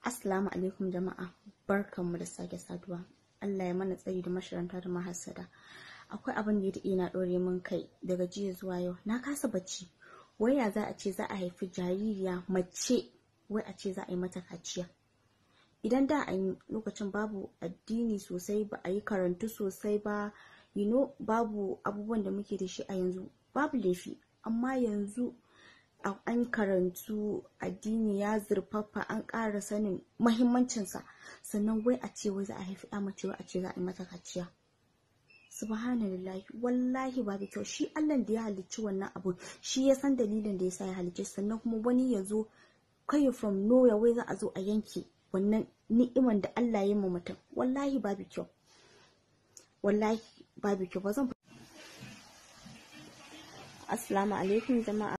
Assalamu alaikum jama'a, barkanmu da sake saduwa. Allah ya mana tsari da mashiranta da mahassada. Akwai abin da ya daɗe na ɗore min kai daga jiya zuwa yau. Na kasa bacci. Wai ya za a ce za a haifi jaririya mace, wai a ce za a yi mata kaciya. Idan da a yi lokacin babu addini sosai, ba a yi karantu sosai ba, babu abubuwan da muke da shi a yanzu, babu laifi. Amma yanzu an karantu, addini ya zurfafa, an ƙara sanin mahimmancinsa, sannan wai a ce wai za a haifi mace, wai a ce za a yi mata kaciya. Subhanallahi, wallahi babu kyau. Shi Allah da ya halicci wannan abu, shi ya san dalilin da yasa ya halicce, sannan kuma wani ya zo kai from nowhere wai za a zo a yanke wannan ni'iman da Allah ya yi mutum. Wallahi babu kyau. Wallahi babu kyau. Assalamu alaikum jama'a.